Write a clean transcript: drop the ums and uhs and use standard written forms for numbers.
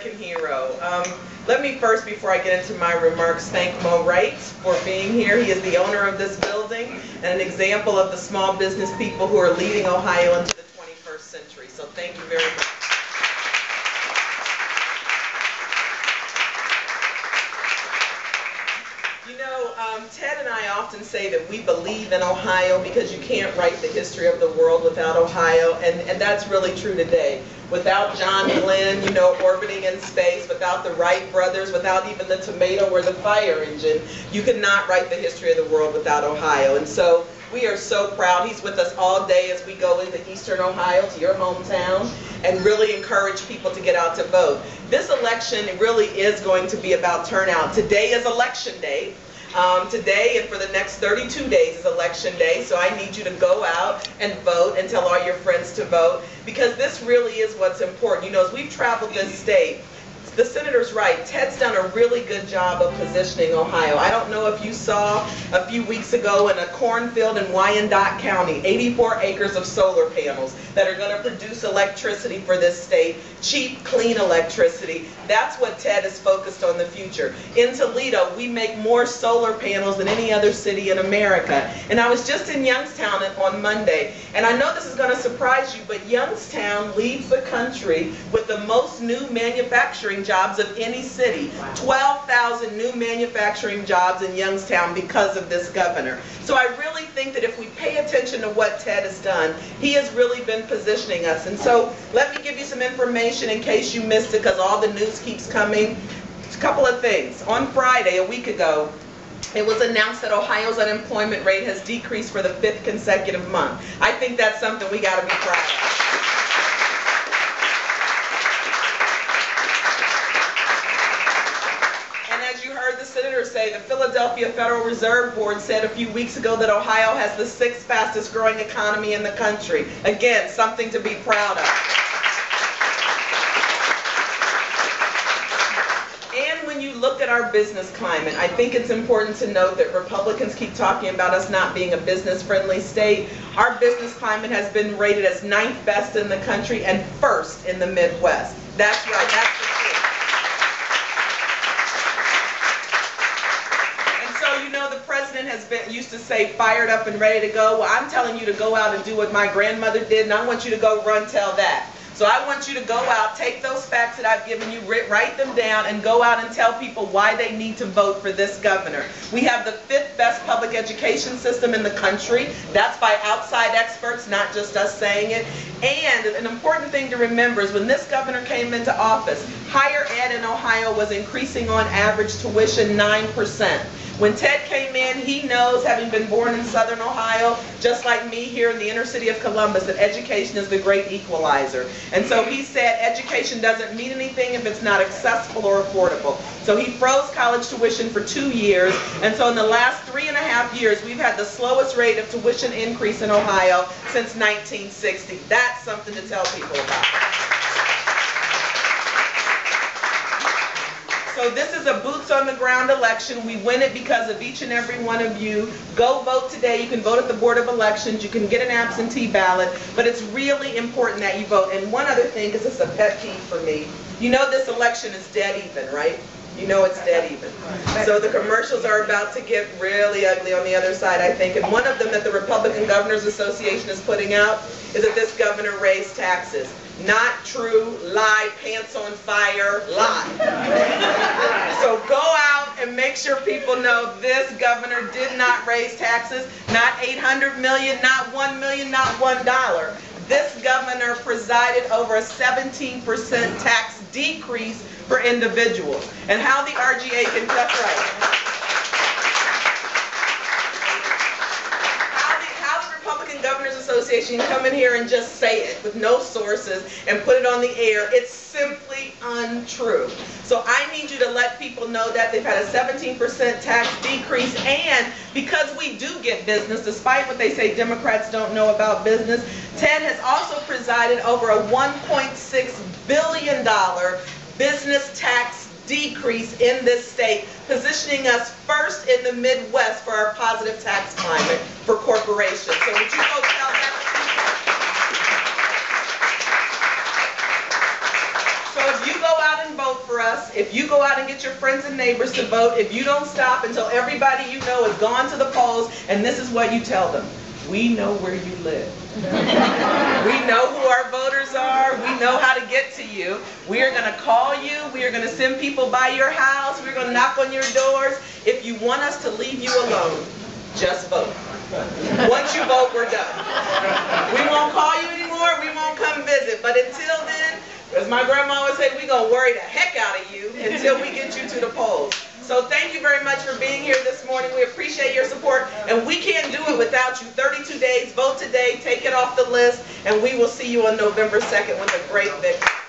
American hero. Let me first, before I get into my remarks, thank Mo Wright for being here. He is the owner of this building and an example of the small business people who are leading Ohio into the 21st century. So thank you very much. You know, Ted and I often say that we believe in Ohio because you can't write the history of the world without Ohio, and that's really true today. Without John Glenn, you know, orbiting in space, without the Wright brothers, without even the tomato or the fire engine, you could not write the history of the world without Ohio. And so we are so proud. He's with us all day as we go into Eastern Ohio, to your hometown, and really encourage people to get out to vote. This election really is going to be about turnout. Today is election day. Today and for the next 32 days is election day, so I need you to go out and vote and tell all your friends to vote, because this really is what's important. You know, as we've traveled this state, the senator's right. Ted's done a really good job of positioning Ohio. I don't know if you saw a few weeks ago in a cornfield in Wyandotte County, 84 acres of solar panels that are going to produce electricity for this state, cheap, clean electricity. That's what Ted is focused on the future. In Toledo, we make more solar panels than any other city in America. And I was just in Youngstown on Monday, and I know this is going to surprise you, but Youngstown leads the country with the most new manufacturing jobs of any city. 12,000 new manufacturing jobs in Youngstown because of this governor. So I really think that if we pay attention to what Ted has done, he has really been positioning us. And so let me give you some information in case you missed it, because all the news keeps coming. A couple of things. On Friday, a week ago, it was announced that Ohio's unemployment rate has decreased for the 5th consecutive month. I think that's something we got to be proud of. The senator say the Philadelphia Federal Reserve Board said a few weeks ago that Ohio has the 6th fastest growing economy in the country. Again, something to be proud of. And when you look at our business climate, I think it's important to note that Republicans keep talking about us not being a business-friendly state. Our business climate has been rated as 9th best in the country and 1st in the Midwest. That's right. That's the truth. Used to say fired up and ready to go. Well, I'm telling you to go out and do what my grandmother did, and I want you to go run tell that. So I want you to go out, take those facts that I've given you, write them down, and go out and tell people why they need to vote for this governor. We have the 5th best public education system in the country. That's by outside experts, not just us saying it. And an important thing to remember is when this governor came into office, higher ed in Ohio was increasing on average tuition 9%. When Ted came in, he knows, having been born in Southern Ohio, just like me here in the inner city of Columbus, that education is the great equalizer. And so he said education doesn't mean anything if it's not accessible or affordable. So he froze college tuition for 2 years, and so in the last 3.5 years, we've had the slowest rate of tuition increase in Ohio since 1960. That's something to tell people about. So this is a boots-on-the-ground election. We win it because of each and every one of you. Go vote today. You can vote at the Board of Elections. You can get an absentee ballot. But it's really important that you vote. And one other thing, because it's a pet peeve for me. You know this election is dead even, right? You know it's dead even. So the commercials are about to get really ugly on the other side, I think. And one of them that the Republican Governors Association is putting out is that this governor raised taxes. Not true, lie, pants on fire, lie. So go out and make sure people know this governor did not raise taxes, not $800 million, not $1 million, not $1. This governor presided over a 17% tax decrease for individuals. And how the RGA can, that's right. Governors Association can come in here and just say it with no sources and put it on the air. It's simply untrue. So I need you to let people know that they've had a 17% tax decrease, and because we do get business, despite what they say Democrats don't know about business, Ted has also presided over a $1.6 billion business tax decrease in this state, positioning us first in the Midwest for our positive tax climate for corporations. So would you go tell that? So if you go out and vote for us, if you go out and get your friends and neighbors to vote, if you don't stop until everybody you know has gone to the polls, and this is what you tell them: we know where you live. We know who our voters are. We know how to get to you. We are going to call you. We are going to send people by your house. We're going to knock on your doors. If you want us to leave you alone, just vote. Once you vote, we're done. We won't call you anymore. We won't come visit. But until then, as my grandma would say, we're going to worry the heck out of you until we get you to the polls. So thank you very much for being here this morning. We appreciate your support, and we can't do it without you. 32 days, vote today, take it off the list, and we will see you on November 2nd with a great victory.